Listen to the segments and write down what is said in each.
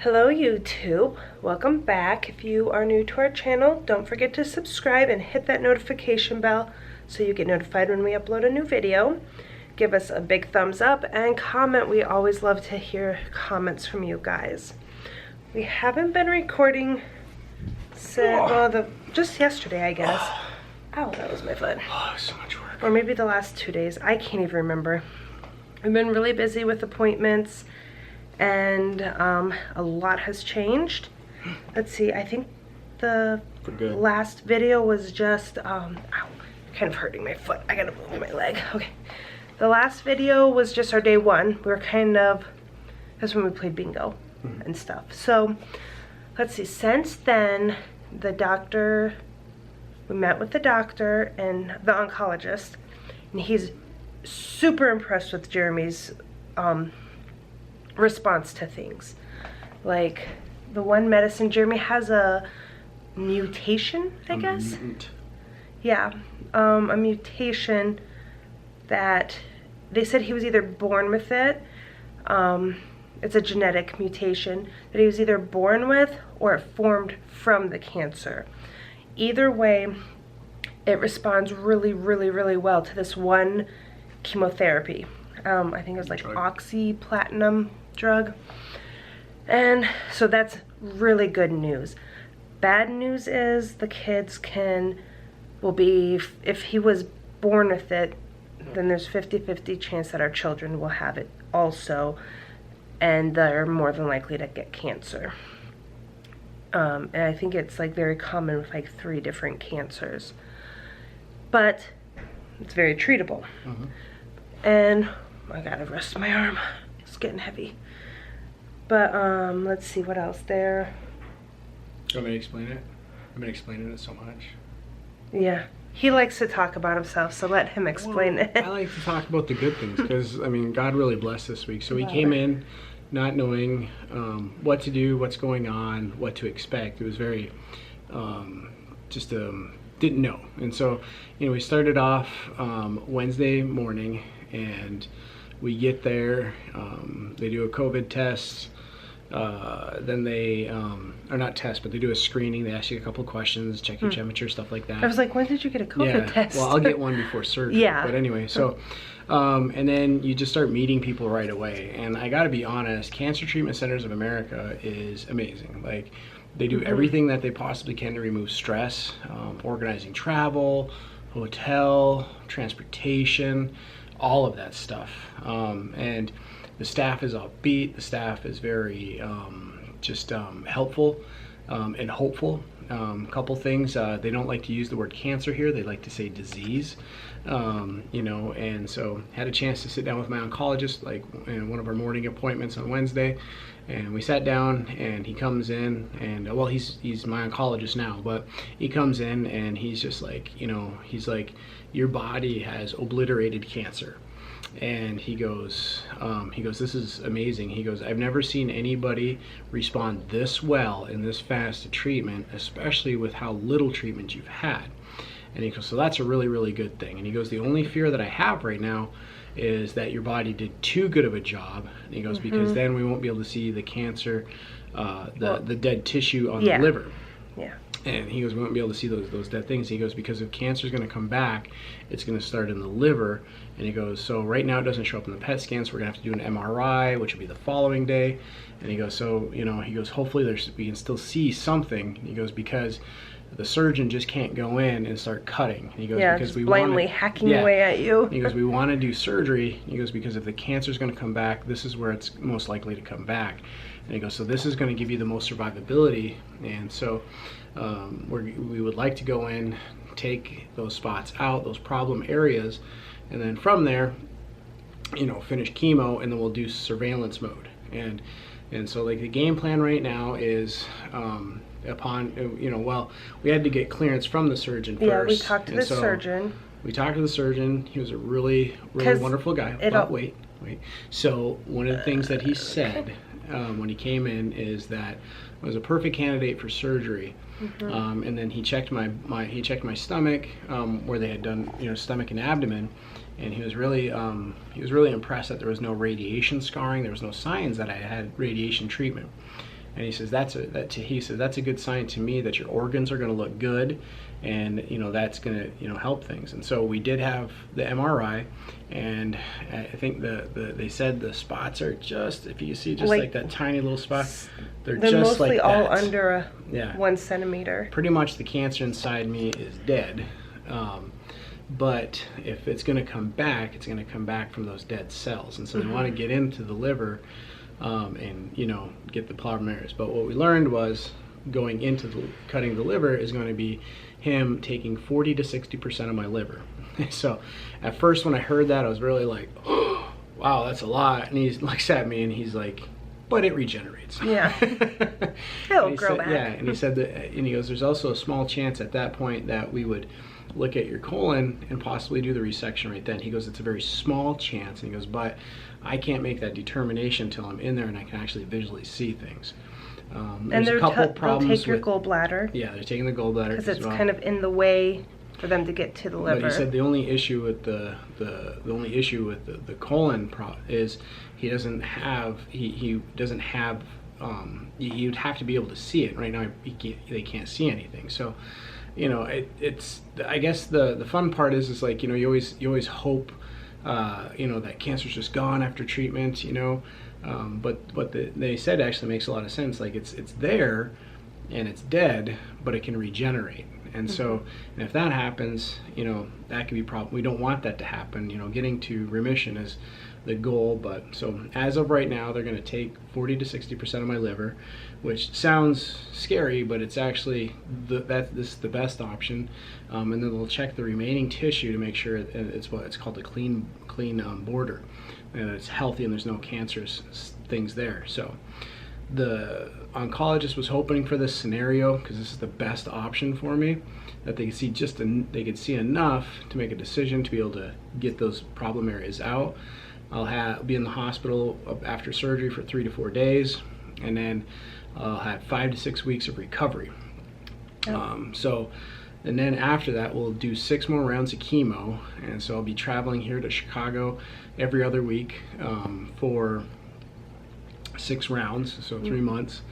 Hello YouTube, welcome back. If you are new to our channel, don't forget to subscribe and hit that notification bell so you get notified when we upload a new video. Give us a big thumbs up and comment. We always love to hear comments from you guys. We haven't been recording since, just yesterday I guess. Ow, that was my foot. Oh, so much work. Or maybe the last 2 days, I can't even remember. We've been really busy with appointments and a lot has changed. Let's see, I think the last video was just, ow, kind of hurting my foot. I gotta move my leg. Okay. The last video was just our day one. We were kind of, that's when we played bingo and stuff. So, let's see, since then, the doctor, we met with the doctor and the oncologist, and he's super impressed with Jeremy's response to things. Like the one medicine, Jeremy has a mutation, I guess. Yeah, a mutation that they said he was either born with it. It's a genetic mutation that he was either born with or it formed from the cancer. Either way, it responds really, really, really well to this one chemotherapy. I think it was like oxyplatinum drug. And so that's really good news. Bad news is the kids will be, if he was born with it, then there's 50-50 chance that our children will have it also, and they're more than likely to get cancer. And I think it's like very common with like 3 different cancers, but it's very treatable. And I gotta rest my arm, it's getting heavy. But let's see what else there. Do you want me to explain it? I've been explaining it so much. Yeah, he likes to talk about himself, so let him explain it. I like to talk about the good things because, I mean, God really blessed this week. So we came in not knowing what to do, what's going on, what to expect. It was very, didn't know. And so, you know, we started off Wednesday morning and we get there, they do a COVID test, then they, or not test, but they do a screening. They ask you a couple of questions, check your temperature, stuff like that. I was like, when did you get a COVID test? Well, I'll get one before surgery. Yeah. But anyway, so, and then you just start meeting people right away. And I gotta be honest, Cancer Treatment Centers of America is amazing. Like, they do everything that they possibly can to remove stress, organizing travel, hotel, transportation, all of that stuff. And the staff is upbeat, the staff is very helpful and hopeful. Couple things, they don't like to use the word cancer here, they like to say disease. You know, and so had a chance to sit down with my oncologist like in one of our morning appointments on Wednesday, and we sat down and he comes in and well, he's my oncologist now, but he comes in and he's just like, you know, he's like, your body has obliterated cancer. And he goes, this is amazing. He goes, I've never seen anybody respond this well and this fast to treatment, especially with how little treatment you've had. And he goes, so that's a really, really good thing. And he goes, the only fear that I have right now is that your body did too good of a job. And he goes, because then we won't be able to see the cancer, the dead tissue on the liver. Yeah. And he goes, we won't be able to see those dead things. He goes, because if cancer is going to come back, it's going to start in the liver. And he goes, so right now it doesn't show up in the PET scan, so we're going to have to do an MRI, which will be the following day. And he goes, so, you know, he goes, hopefully we can still see something. He goes, because the surgeon just can't go in and start cutting. And he goes, yeah, because just blindly hacking away at you. He goes, we want to do surgery. He goes, because if the cancer is going to come back, this is where it's most likely to come back. And he goes, so this is going to give you the most survivability. And so we would like to go in, take those spots out, those problem areas, and then from there, you know, finish chemo, and then we'll do surveillance mode. And so like the game plan right now is upon, you know, well, we had to get clearance from the surgeon first. Yeah, we talked to the surgeon. We talked to the surgeon. He was a really, really wonderful guy. But wait. So one of the things that he said when he came in is that I was a perfect candidate for surgery. And then he checked my stomach, where they had done, you know, stomach and abdomen, and he was really impressed that there was no radiation scarring. There was no signs that I had radiation treatment. And he says that's a good sign to me that your organs are going to look good, and that's going to help things. And so we did have the MRI, and I think they said the spots are just, if you see just like that tiny little spot, they're just mostly like all that. under 1 centimeter. Pretty much the cancer inside me is dead. But if it's going to come back, it's going to come back from those dead cells. And so they want to get into the liver and, get the problem areas. But what we learned was going into cutting the liver is going to be him taking 40 to 60% of my liver. So at first when I heard that, I was really like, oh, wow, that's a lot. And he looks at me and he's like, but it regenerates. Yeah. It'll grow back. Yeah, and he said that, and he goes, there's also a small chance at that point that we would look at your colon and possibly do the resection right then. He goes, it's a very small chance. And he goes, but I can't make that determination until I'm in there and I can actually visually see things. And they'll take your gallbladder. Yeah, they're taking the gallbladder because it's kind of in the way for them to get to the liver. But he said the only issue with the colon is he doesn't have he doesn't have you'd have to be able to see it. Right now they can't see anything. So it's I guess the fun part is like you always hope that cancer's just gone after treatment, but what they said actually makes a lot of sense. Like it's there and it's dead, but it can regenerate. And so, and if that happens, that could be problem. We don't want that to happen. Getting to remission is the goal. But so as of right now, they're going to take 40 to 60% of my liver, which sounds scary, but it's actually this is the best option. And then they'll check the remaining tissue to make sure it's what's called a clean border, and it's healthy and there's no cancerous things there. So the oncologist was hoping for this scenario because this is the best option for me, that they could see enough to make a decision to be able to get those problem areas out. I'll be in the hospital after surgery for 3 to 4 days, and then I'll have 5 to 6 weeks of recovery. And then after that, we'll do 6 more rounds of chemo, and so I'll be traveling here to Chicago every other week for 6 rounds, so 3 months.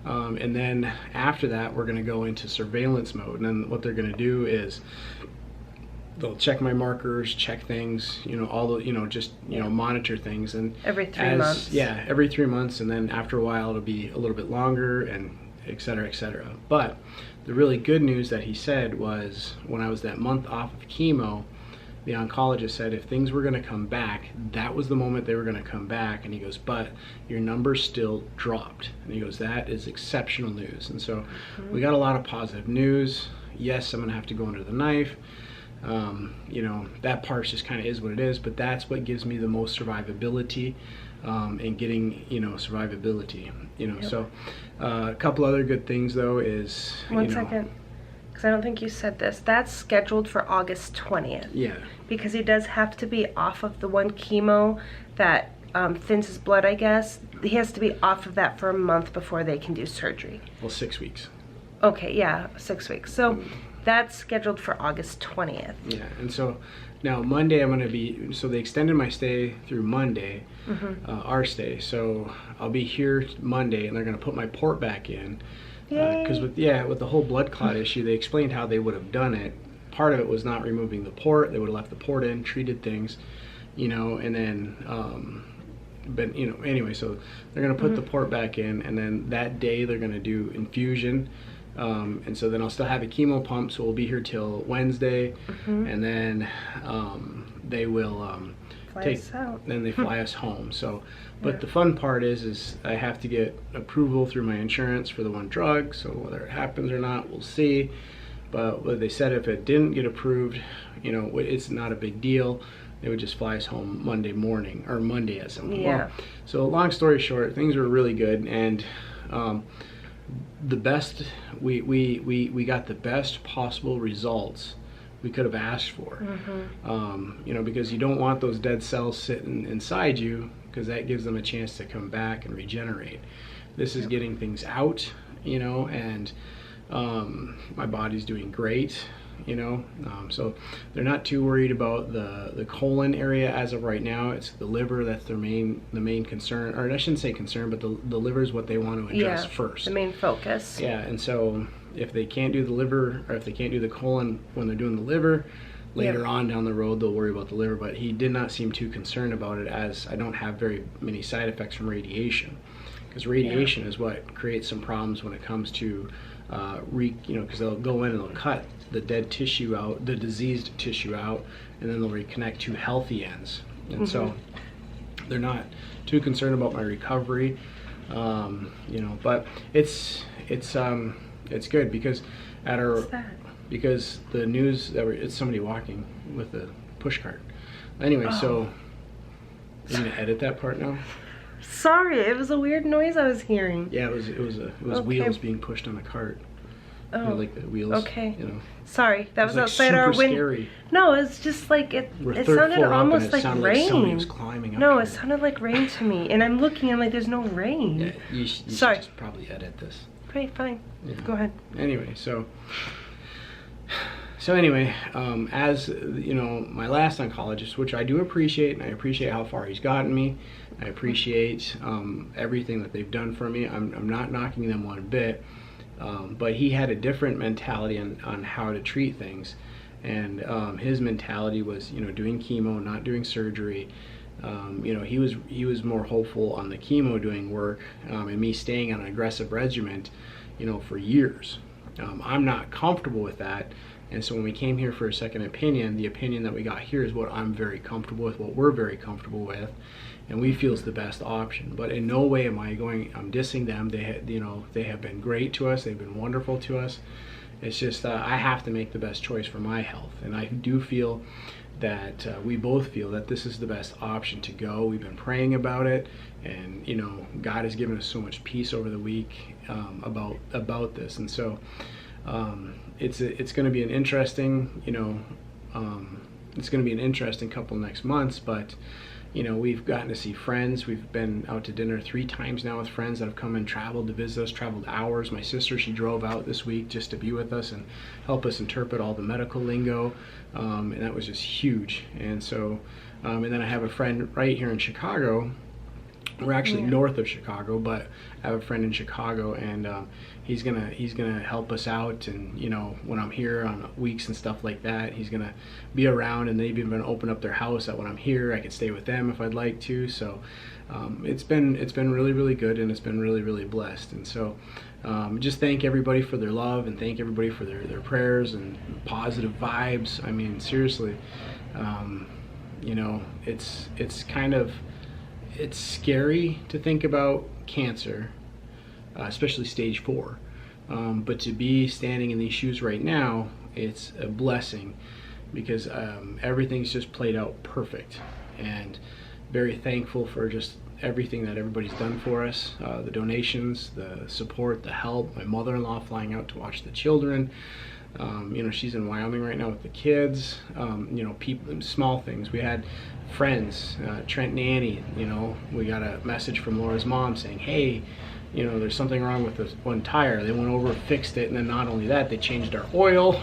And then after that, we're going to go into surveillance mode. And then what they're going to do is they'll check my markers, check things, monitor things. And every 3 months. Yeah, every 3 months. And then after a while, it'll be a little bit longer, and et cetera, et cetera. But the really good news that he said was when I was that month off of chemo, the oncologist said if things were going to come back, that was the moment they were going to come back. And he goes, but your numbers still dropped. And he goes, that is exceptional news. And so we got a lot of positive news. Yes, I'm going to have to go under the knife. That part just kind of is what it is, but that's what gives me the most survivability and getting, survivability, Yep. So a couple other good things though is, One second. I don't think you said this. That's scheduled for August 20th. Yeah. Because he does have to be off of the one chemo that thins his blood, I guess. He has to be off of that for a month before they can do surgery. Well, 6 weeks. Okay, yeah, 6 weeks. So that's scheduled for August 20th. Yeah, and so now Monday I'm going to be, so they extended my stay through Monday, our stay. So I'll be here Monday, and they're going to put my port back in. Because with the whole blood clot issue, they explained how they would have done it. Part of it was not removing the port. They would have left the port in, treated things, and then, anyway, so they're going to put the port back in, and then that day they're going to do infusion. And so then I'll still have a chemo pump, so we'll be here till Wednesday, and then they will then they fly us home. So, but the fun part is I have to get approval through my insurance for the one drug. So whether it happens or not, we'll see. But what they said, if it didn't get approved, it's not a big deal. They would just fly us home Monday morning or Monday at some point. Yeah. So long story short, things were really good, and the best we got the best possible results we could have asked for. Because you don't want those dead cells sitting inside you, because that gives them a chance to come back and regenerate. This is getting things out, and my body's doing great. you know. So they're not too worried about the colon area as of right now. It's the liver that's the main concern, or I shouldn't say concern, but the liver is what they want to address first. The main focus. Yeah, and so if they can't do the liver, or if they can't do the colon when they're doing the liver, later on down the road they'll worry about the liver. But he did not seem too concerned about it, as I don't have very many side effects from radiation, because radiation is what creates some problems when it comes to because they'll go in and they'll cut the dead tissue out, the diseased tissue out, and then they'll reconnect two healthy ends. And so they're not too concerned about my recovery, but it's good, because at our because the news that it's somebody walking with a push cart. Anyway, so I'm gonna edit that part now. Sorry, it was a weird noise I was hearing. Yeah, it was wheels being pushed on a cart. Oh, you know, like the wheels. Okay. You know. Sorry, that was like outside our window. Scary. No, it's just like it We're sounded almost like sounded rain. Like somebody was climbing up. No, it sounded like rain to me, and I'm looking. I'm like, there's no rain. Yeah, you should just probably edit this. Great, fine. Yeah. Go ahead. Anyway, So anyway, as you know, my last oncologist, which I do appreciate, and I appreciate how far he's gotten me. I appreciate everything that they've done for me. I'm not knocking them one bit, but he had a different mentality on how to treat things, and his mentality was, doing chemo, not doing surgery. He was more hopeful on the chemo doing work, and me staying on an aggressive regimen, for years. I'm not comfortable with that. And so when we came here for a second opinion, the opinion that we got here is what I'm very comfortable with, what we're very comfortable with, and we feel is the best option. But in no way am I'm dissing them. They have been great to us. They've been wonderful to us. It's just I have to make the best choice for my health, and I do feel that we both feel that this is the best option to go. We've been praying about it, and God has given us so much peace over the week about this, and so. It's going to be an interesting, it's going to be an interesting couple next months, but, we've gotten to see friends. We've been out to dinner 3 times now with friends that have come and traveled to visit us, traveled hours. My sister, she drove out this week just to be with us and help us interpret all the medical lingo, and that was just huge. And so, and then I have a friend right here in Chicago. We're actually north of Chicago, but I have a friend in Chicago, and he's gonna help us out. And when I'm here on weeks and stuff like that, he's gonna be around, and they've even been open up their house that when I'm here, I could stay with them if I'd like to. So it's been really, really good, and it's been really, really blessed. And so just thank everybody for their love, and thank everybody for their prayers and positive vibes. I mean, seriously, it's scary to think about cancer, especially stage 4. But to be standing in these shoes right now, it's a blessing, because everything's just played out perfect, and very thankful for just everything that everybody's done for us, the donations, the support, the help. My mother-in-law flying out to watch the children. She's in Wyoming right now with the kids. People, small things. We had friends, Trent and Annie, we got a message from Laura's mom saying, hey, there's something wrong with this one tire. They went over, fixed it, and then not only that, they changed our oil.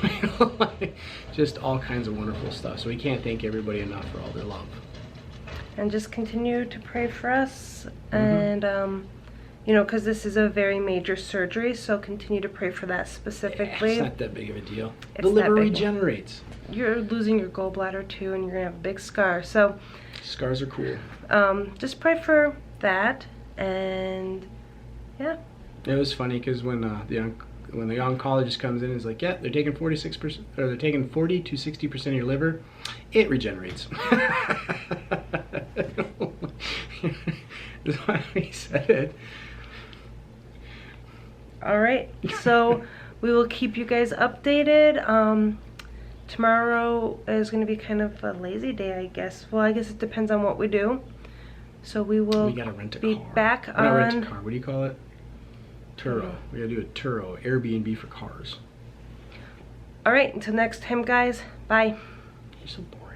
Just all kinds of wonderful stuff. So we can't thank everybody enough for all their love. And just continue to pray for us, and because this is a very major surgery, so continue to pray for that specifically. It's not that big of a deal. It's the liver that big. regenerates. You're losing your gallbladder too, and you're gonna have a big scar. So scars are cool. Just pray for that, and yeah. It was funny because when the oncologist comes in, and is like, yeah, they're taking 46%, or they're taking 40 to 60% of your liver. It regenerates. That's why he said it. All right, so we will keep you guys updated. Tomorrow is going to be kind of a lazy day, I guess. Well, I guess it depends on what we do. So we will be back on... Not rent a car. What do you call it? Turo. We gotta do a Turo, Airbnb for cars. All right, until next time, guys. Bye. You're so boring.